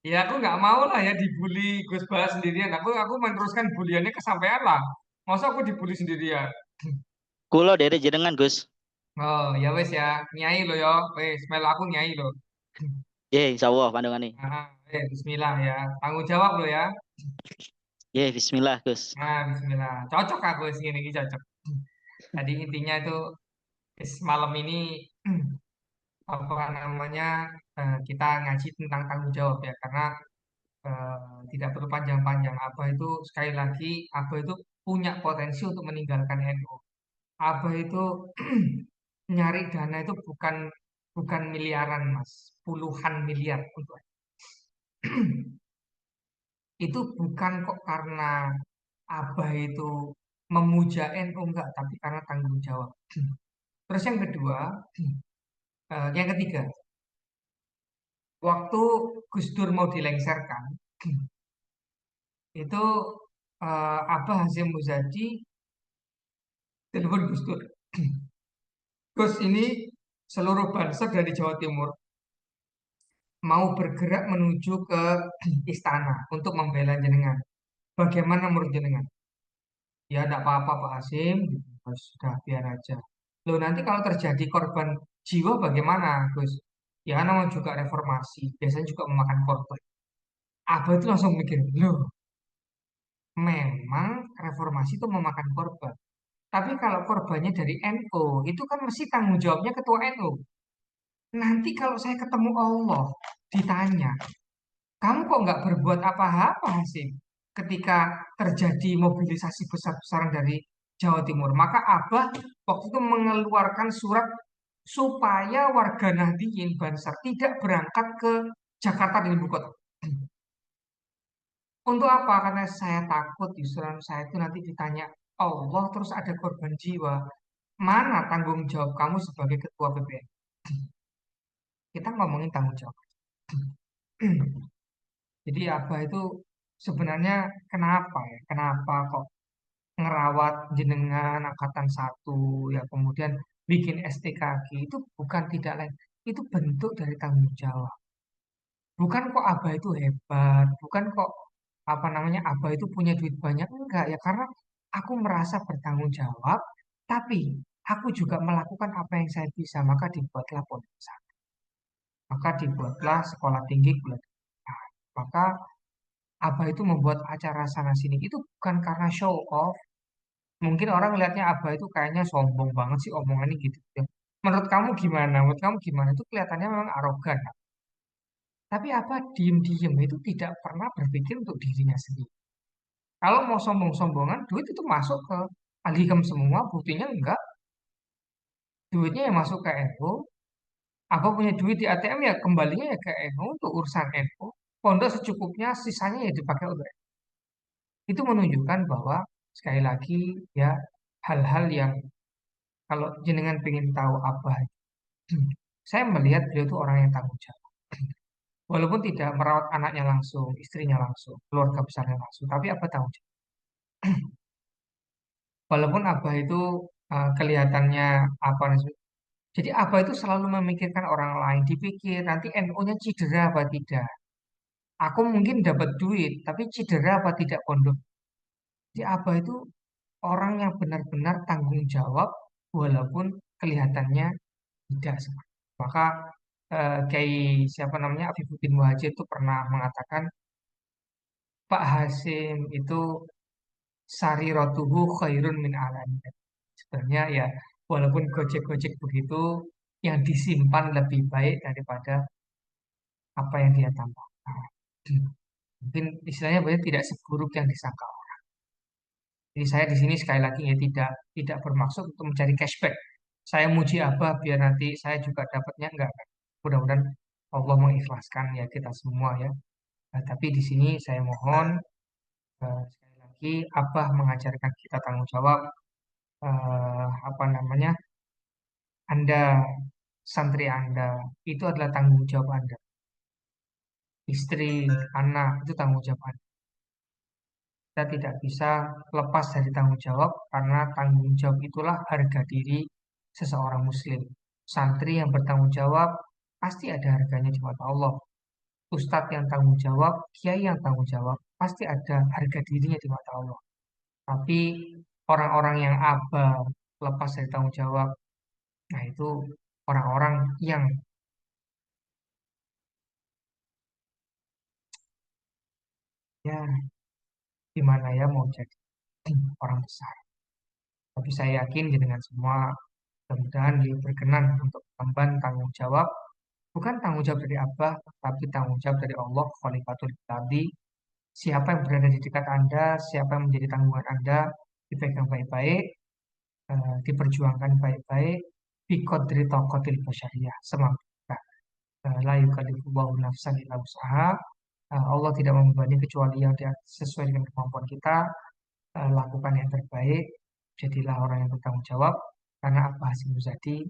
Ya aku nggak mau lah ya dibully Gus Bala sendirian. Aku meneruskan buliannya kesampaian lah. Masa aku dibully sendirian? Kula dari jenengan, Gus. Oh ya wes ya, nyai lo ya, wes melu aku nyai lo. Insyaallah pandungane. Bismillah ya, tanggung jawab lo ya. Bismillah, Gus. Nah, Bismillah, cocok aku segini ini cocok. Tadi intinya itu malam ini apa namanya kita ngaji tentang tanggung jawab ya, karena tidak perlu panjang-panjang. Abah itu sekali lagi, Abah itu punya potensi untuk meninggalkan NU. Abah itu nyari dana itu bukan bukan miliaran mas, puluhan miliar untuk itu bukan kok karena Abah itu memuja NU enggak, tapi karena tanggung jawab. Terus yang kedua, yang ketiga, waktu Gus Dur mau dilengsarkan, itu Abah Hasyim Muzadi telepon Gus Dur. Gus ini seluruh bangsa dari Jawa Timur mau bergerak menuju ke istana untuk membela jenengan. Bagaimana menurut jenengan? Ya, tidak apa-apa Pak Hasim, gitu. Gus, sudah biar aja. Loh, nanti kalau terjadi korban jiwa bagaimana, Gus? Ya, namanya juga reformasi, biasanya juga memakan korban. Abah itu langsung mikir, loh, memang reformasi itu memakan korban. Tapi kalau korbannya dari NU, itu kan mesti tanggung jawabnya ketua NU. Nanti kalau saya ketemu Allah, ditanya, kamu kok nggak berbuat apa-apa sih ketika terjadi mobilisasi besar-besaran dari Jawa Timur? Maka Abah waktu itu mengeluarkan surat supaya warga Nahdliyin Bansar tidak berangkat ke Jakarta dan ibu kota. Untuk apa? Karena saya takut justru saya itu nanti ditanya Allah terus ada korban jiwa. Mana tanggung jawab kamu sebagai ketua PBN? Kita ngomongin tanggung jawab. Jadi Abah itu sebenarnya kenapa ya? Kenapa kok ngerawat jenengan angkatan satu ya kemudian bikin STKG itu bukan tidak lain itu bentuk dari tanggung jawab. Bukan kok Abah itu hebat, bukan kok apa namanya Abah itu punya duit banyak enggak ya karena aku merasa bertanggung jawab, tapi aku juga melakukan apa yang saya bisa maka dibuatlah pondok pesantren, maka dibuatlah sekolah tinggi gula. Maka Abah itu membuat acara sana sini itu bukan karena show off. Mungkin orang lihatnya Abah itu kayaknya sombong banget sih omongannya gitu. Ya. Menurut kamu gimana? Menurut kamu gimana? Itu kelihatannya memang arogan. Tapi apa diem-diem itu tidak pernah berpikir untuk dirinya sendiri. Kalau mau sombong-sombongan, duit itu masuk ke Alhikam semua. Buktinya enggak. Duitnya yang masuk ke NU. Apa punya duit di ATM ya kembalinya ya ke NU untuk urusan NU. Pondok secukupnya, sisanya ya dipakai untuk NU. Itu menunjukkan bahwa sekali lagi ya hal-hal yang kalau jenengan pengen tahu apa, saya melihat beliau itu orang yang tanggung jawab. Walaupun tidak merawat anaknya langsung, istrinya langsung, keluarga besarnya langsung, tapi apa tanggung jawab. Walaupun Abah itu kelihatannya apa jadi Abah itu selalu memikirkan orang lain, dipikir nanti NU-nya cedera apa tidak. Aku mungkin dapat duit, tapi cedera apa tidak pondok. Jadi Abah itu orang yang benar-benar tanggung jawab walaupun kelihatannya tidak seperti. Maka kayak siapa namanya Afifuddin Muhajir itu pernah mengatakan Pak Hasim itu sariratuhu khairun min alaniya. Sebenarnya ya walaupun gojek-gojek begitu yang disimpan lebih baik daripada apa yang dia tambahkan. Mungkin istilahnya berarti tidak seburuk yang disangka. Jadi saya di sini sekali lagi ya tidak bermaksud untuk mencari cashback. Saya muji Abah biar nanti saya juga dapatnya enggak kan. Mudah-mudahan Allah mengikhlaskan ya kita semua ya. Tapi di sini saya mohon sekali lagi Abah mengajarkan kita tanggung jawab apa namanya Anda santri Anda itu adalah tanggung jawab Anda. istri, anak, itu tanggung jawab Anda. Kita tidak bisa lepas dari tanggung jawab karena tanggung jawab itulah harga diri seseorang muslim. Santri yang bertanggung jawab pasti ada harganya di mata Allah. Ustadz yang tanggung jawab, kiai yang tanggung jawab, pasti ada harga dirinya di mata Allah. Tapi orang-orang yang abal, lepas dari tanggung jawab, nah itu orang-orang yang ya gimana ya mau jadi orang besar. Tapi saya yakin dengan semua mudah-mudahan dia berkenan untuk mengemban tanggung jawab, bukan tanggung jawab dari Abah, tapi tanggung jawab dari Allah, Khalifatul Tadi. Siapa yang berada di dekat Anda, siapa yang menjadi tanggungan Anda, dipegang baik-baik, diperjuangkan baik-baik, biqadri taqatil basyariyah, semampu. La yukallifullahu nafsan illa wus'aha. Allah tidak membebani kecuali yang sesuai dengan kemampuan kita. Lakukan yang terbaik, jadilah orang yang bertanggung jawab, karena apa hasil Muzadi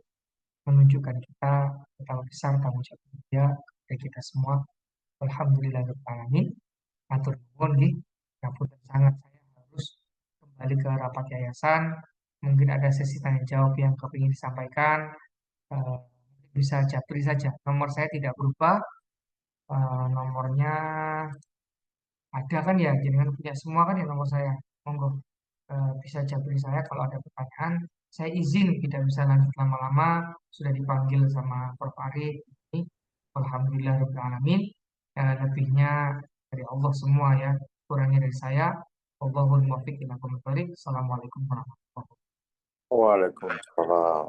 menunjukkan kita betapa besar tanggung jawab dia kepada kita semua. Alhamdulillahirrahmanirrahim. Atur nuwun nggih. Ngapunten sangat saya harus kembali ke rapat yayasan. Mungkin ada sesi tanya jawab yang kepingin disampaikan. Eh, bisa japri saja. Nomor saya tidak berubah. Nomornya ada kan ya, jenengan punya semua kan ya nomor saya. Monggo bisa japri saya kalau ada pertanyaan. Saya izin tidak bisa lanjut lama-lama. Sudah dipanggil sama Prof. Arif. Ini Alhamdulillah Rabbil Alamin. Lebihnya dari Allah semua ya. Kurangnya dari saya. Wallahul muwaffiq ila aqwamit thoriq. Assalamualaikum warahmatullahi wabarakatuh. Waalaikumsalam.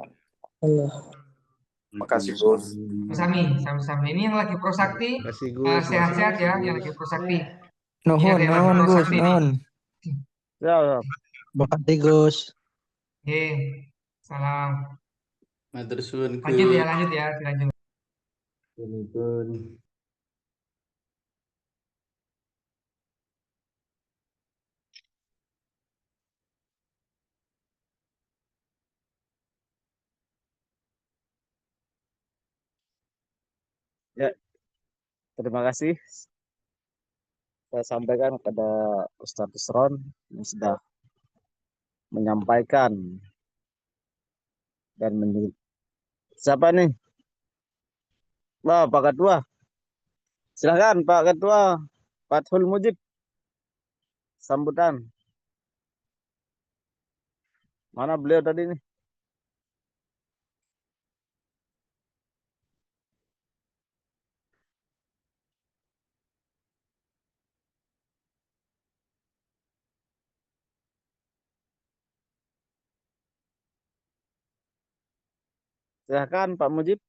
Makasih, Gus. Sami, sami-sami. Ini yang lagi prosakti, Kasih Gus, sehat-sehat ya, makasih, yang Gus. lagi prosakti. Ini Nuhun, ada yang lagi nuhun Gus, prosakti nih. nuhun. Ya, ya. Makasih Gus. Oke, salam. Matur suwun, Lanjut ya, Gus. dilanjut. Punten. Ya, terima kasih saya sampaikan kepada Ustadz Usron yang sudah menyampaikan dan siapa nih? Wah, Pak Ketua. Silahkan Pak Ketua. Fathul Mujib. Sambutan. Mana beliau tadi nih? Silahkan Pak Mujib.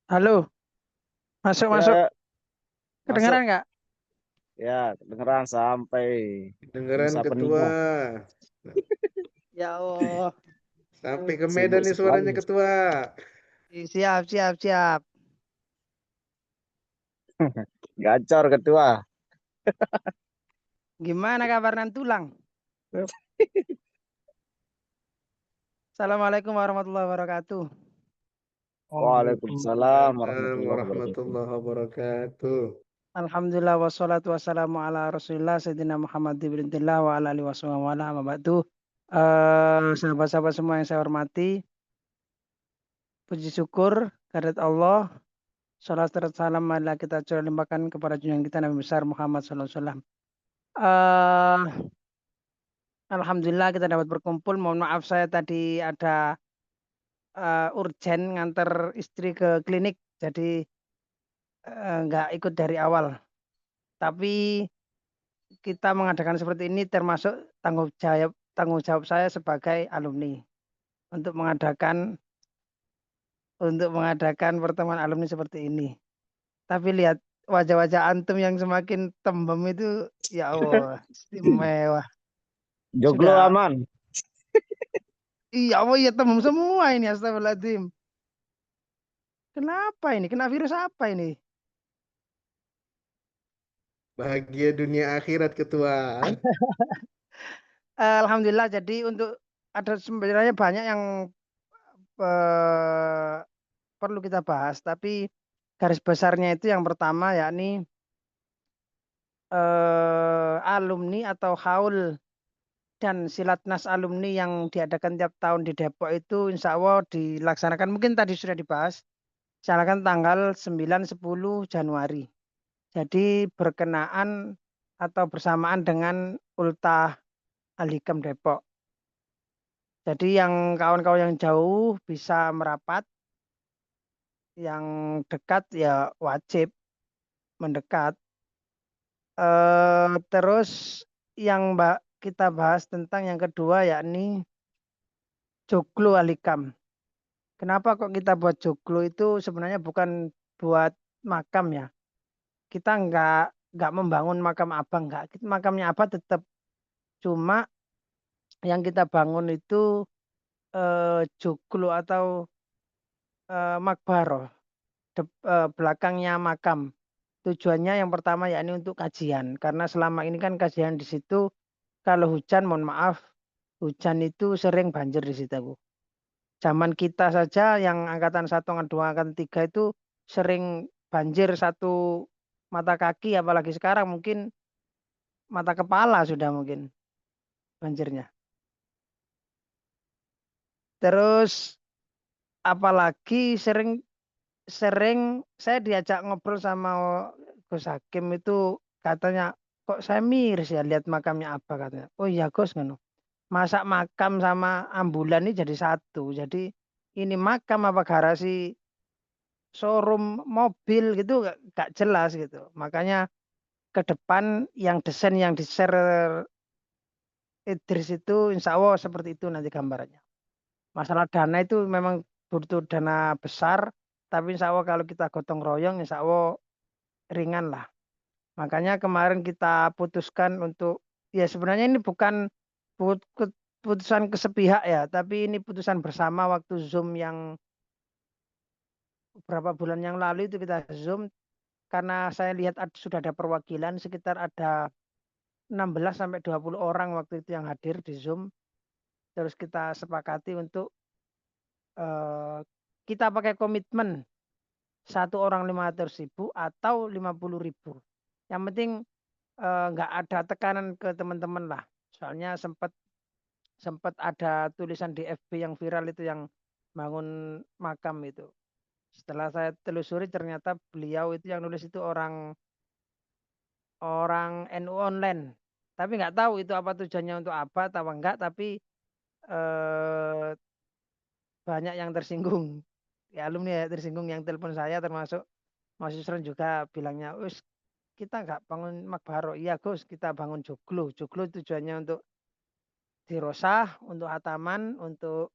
Halo, masuk, Ya, masuk. ya. Kedengeran Masuk. nggak? Ya, kedengeran sampai Dengeran Nusa Ketua. Penida. Ya Allah. Sampai ke Medan nih suaranya Ketua. Siap, siap, siap. Gacor Ketua. Gimana kabar Nantulang? Assalamualaikum warahmatullahi wabarakatuh. Waalaikumsalam Warahmatullahi wabarakatuh. Alhamdulillah wassalatu wassalamu ala Rasulillah Sayyidina Muhammad ibnillah wa ala alihi wasallam wa ala ba'du. Sahabat-sahabat semua yang saya hormati, puji syukur kehadirat Allah. Salat serta salam marilah kita limpahkan kepada junjungan kita Nabi besar Muhammad sallallahu alaihi wasallam. Alhamdulillah kita dapat berkumpul. Mohon maaf saya tadi ada urgen nganter istri ke klinik, Jadi nggak ikut dari awal. Tapi kita mengadakan seperti ini termasuk tanggung jawab saya sebagai alumni untuk mengadakan pertemuan alumni seperti ini. Tapi lihat wajah-wajah antum yang semakin tembem itu, ya Allah, istimewa. Joglo Sudah, aman. iya Allah, ya tembem semua ini, astagfirullahaladzim. Kenapa ini? Kena virus apa ini? Bahagia dunia akhirat ketua. Alhamdulillah, jadi untuk ada sebenarnya banyak yang perlu kita bahas, tapi garis besarnya itu yang pertama yakni alumni atau haul dan silatnas alumni yang diadakan tiap tahun di Depok itu insya Allah dilaksanakan, mungkin tadi sudah dibahas, dilaksanakan tanggal 9-10 Januari. Jadi berkenaan atau bersamaan dengan Ultah Al-Hikam Depok. Jadi yang kawan-kawan yang jauh bisa merapat, yang dekat ya wajib mendekat. Terus yang kita bahas tentang yang kedua yakni joglo Al-Hikam. Kenapa kok kita buat joglo itu sebenarnya bukan buat makam ya. Kita nggak membangun makam abang, nggak. Makamnya abah tetap. Cuma yang kita bangun itu joglo atau makbaroh, belakangnya makam. Tujuannya yang pertama yakni untuk kajian. Karena selama ini kan kajian di situ kalau hujan, mohon maaf, hujan itu sering banjir di situ, Bu. Zaman kita saja yang angkatan 1, angkatan 2, angkatan 3 itu sering banjir satu mata kaki, apalagi sekarang mungkin mata kepala sudah mungkin banjirnya. Terus apalagi sering saya diajak ngobrol sama Gus Hakim itu katanya kok saya miris ya lihat makamnya Abah katanya. Oh iya Gus ngono. Masa makam sama ambulan ini jadi satu. Jadi ini makam apa garasi showroom mobil gitu gak jelas gitu. Makanya ke depan yang desain yang di-share Idris itu insya Allah seperti itu nanti gambarannya. Masalah dana itu memang butuh dana besar, tapi insya Allah kalau kita gotong royong insya Allah ringan lah. Makanya kemarin kita putuskan untuk, ya sebenarnya ini bukan putusan kesepihak ya, tapi ini putusan bersama waktu Zoom yang beberapa bulan yang lalu itu kita Zoom, karena saya lihat sudah ada perwakilan sekitar ada 16-20 orang waktu itu yang hadir di Zoom. Terus kita sepakati untuk kita pakai komitmen satu orang 500.000 atau 50.000. Yang penting nggak ada tekanan ke teman-teman lah. Soalnya sempat ada tulisan di FB yang viral itu yang bangun makam itu. Setelah saya telusuri ternyata beliau itu yang nulis itu orang NU online. Tapi nggak tahu itu apa tujuannya untuk apa atau enggak. Tapi eh, banyak yang tersinggung. Ya alumni ya tersinggung yang telepon saya termasuk Mas Yusron juga bilangnya, us kita nggak bangun makbaro. Iya Gus, kita bangun joglo. Joglo tujuannya untuk dirosah, untuk hataman, untuk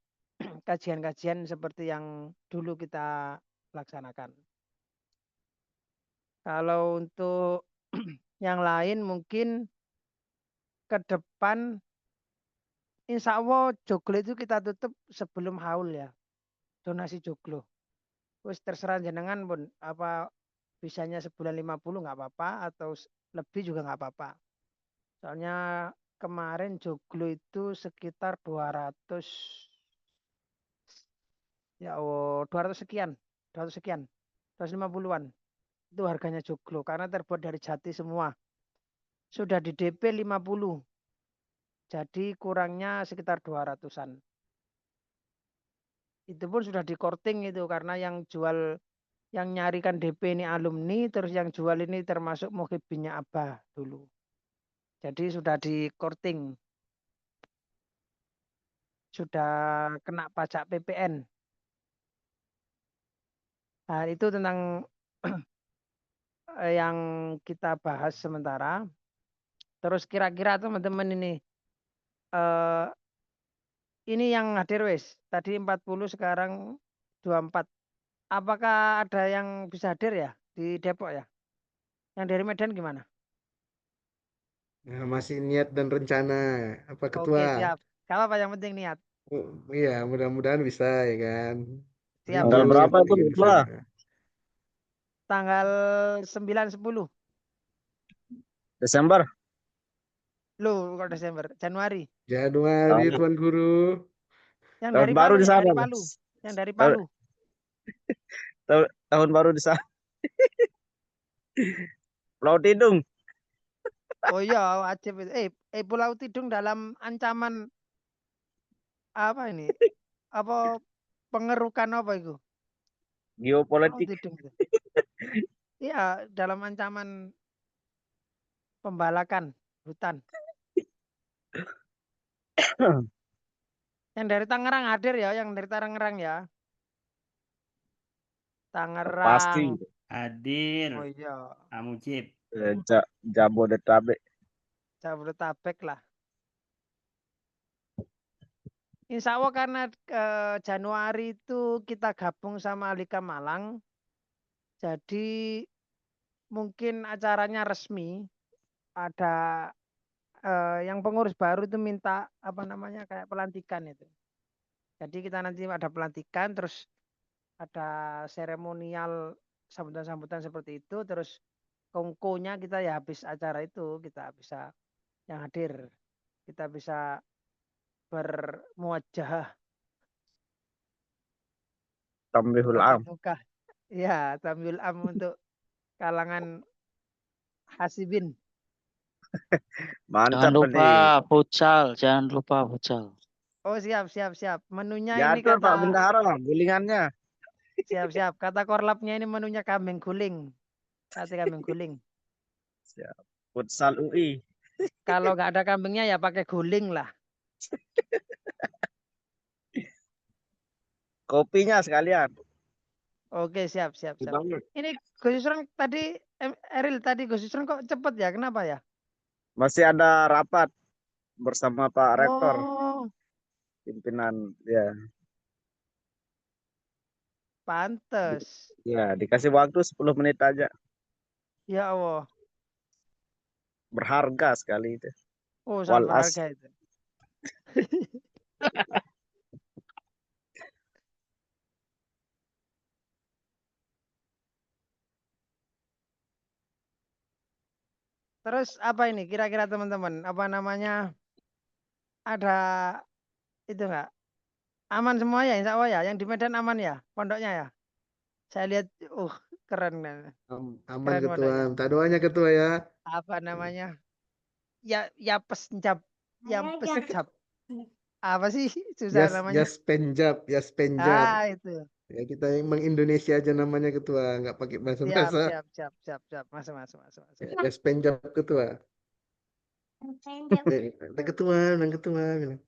kajian-kajian seperti yang dulu kita laksanakan. Kalau untuk yang lain mungkin ke depan insya Allah joglo itu kita tutup sebelum haul ya. Donasi joglo. Terus terserah jenengan pun apa bisanya sebulan 50 nggak apa-apa atau lebih juga nggak apa-apa. Soalnya kemarin joglo itu sekitar 200 ya oh 200 sekian, 200 sekian, 250-an. Itu harganya joglo karena terbuat dari jati semua. Sudah di DP 50. Jadi kurangnya sekitar 200-an. Itu pun sudah di korting itu karena yang jual yang nyarikan DP ini alumni, terus yang jual ini termasuk muhibbinya Abah dulu. Jadi sudah di korting. Sudah kena pajak PPN. Nah, itu tentang yang kita bahas sementara. Terus kira-kira teman-teman eh, ini yang hadir wes. Tadi 40, sekarang 24. Apakah ada yang bisa hadir ya di Depok ya? Yang dari Medan gimana? Nah, masih niat dan rencana apa Oke, ketua? siap. Kalau apa yang penting niat. Oh, iya, mudah-mudahan bisa ya kan. Siap, Tanggal siap, siap. berapa Yang itu penting bisa. Ketua? Tanggal 9-10. Desember? Loh, kok Desember? Januari. Januari Tahun, Tuan Guru. Yang tahun dari baru Palu, di yang sana, dari Mas. Palu. Yang dari Tahun, Palu. tahun baru di sana. Pulau Tidung. Oh iya, wajib itu. Pulau Tidung dalam ancaman apa ini? Apa pengerukan apa itu? Pulau Geopolitik. Tidung itu. Iya, dalam ancaman pembalakan hutan. Yang dari Tangerang hadir ya, yang dari Tangerang ya. Pasti. Tangerang. Hadir, Oh iya, Pak Mujib. Jabodetabek. Jabodetabek lah. Insya Allah karena Januari itu kita gabung sama Alika Malang, jadi mungkin acaranya resmi. Ada yang pengurus baru itu minta apa namanya kayak pelantikan itu. Jadi kita nanti ada pelantikan, terus ada seremonial sambutan-sambutan seperti itu, terus kongkonya kita ya habis acara itu kita bisa yang hadir, kita bisa bermuajah Tambihul tatap Am. muka. Ya, tampil untuk kalangan hasibin. Jangan Mantap lupa nih. futsal, jangan lupa futsal. Oh, siap, siap, siap. Menunya ini Diatur Pak kata Bendahara gulingannya. siap, siap. Kata korlapnya ini menunya kambing guling. Sate kambing guling. Siap. Futsal UI. Kalau nggak ada kambingnya ya pakai guling lah. Kopinya sekalian. Oke, siap, siap, siap. Banget. Ini Gus Yusron tadi, Eril tadi Gus Yusron kok cepet ya? Kenapa ya? Masih ada rapat bersama Pak Rektor. Oh, Pimpinan. Ya. pantes. Ya, dikasih waktu 10 menit aja. Ya Allah. Berharga sekali itu. Oh, sangat Walas. berharga itu. Terus apa ini kira-kira teman-teman? Apa namanya? Ada itu enggak? Aman semua ya, insya Allah ya. Yang di Medan aman ya, pondoknya ya. Saya lihat, keren, Aman keren ketua. pondoknya. Minta doanya ketua ya. Apa namanya? Ya pesjab, yang pesjab. Apa sih susah namanya? Jas penjab, jas penjab. Ah itu. Ya kita yang mengindonesia aja namanya ketua, nggak pakai Siap, bahasa-bahasa. siap, siap, siap, siap. Masuk, masuk, masuk, masuk. Ya, jas penjab ketua. Ada ketua, bilang ketua. Bilang.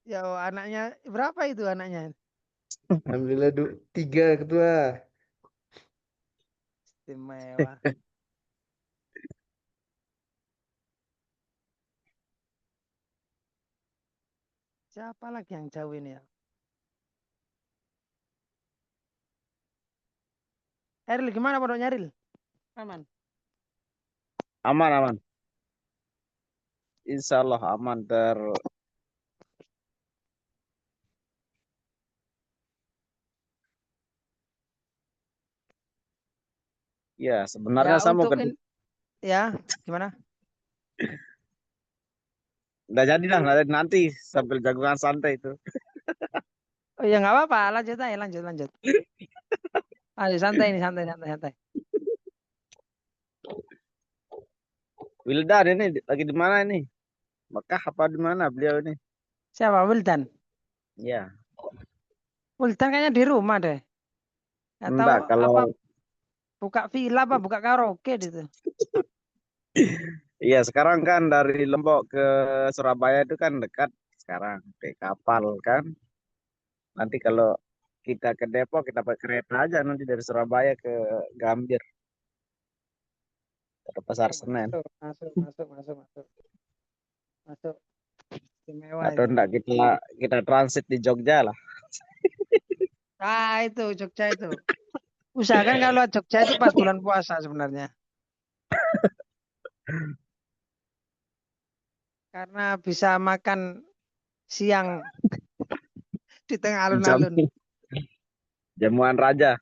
Ya Allah, anaknya berapa itu anaknya? Alhamdulillah 3 ketua. Istimewa. Siapa lagi yang jauh ini ya? Eril gimana pondoknya Eril? Aman. Aman, aman. Insya Allah aman Ya, sebenarnya Ya saya mau untuk ya gimana? Udah jadi lah, nanti sambil jagungan santai itu. Oh ya nggak apa-apa, lanjut aja, lanjut, lanjut. Ayo santai ini, santai, santai, santai. Wildan ini lagi di mana ini? Mekah apa di mana beliau ini? Siapa Wildan? Ya, Wildan kayaknya di rumah deh. Atau enggak kalau apa buka villa apa buka karaoke gitu. iya sekarang kan dari Lombok ke Surabaya itu kan dekat sekarang kayak kapal kan. Nanti kalau kita ke Depok, kita pakai kereta aja nanti dari Surabaya ke Gambir ke Pasar Senen. Masuk. Istimewa Atau itu. enggak kita transit di Jogja lah. Itu Jogja itu. Usahakan kalau Jogja itu pas bulan puasa sebenarnya. Karena bisa makan siang di tengah alun-alun. Jamuan Raja.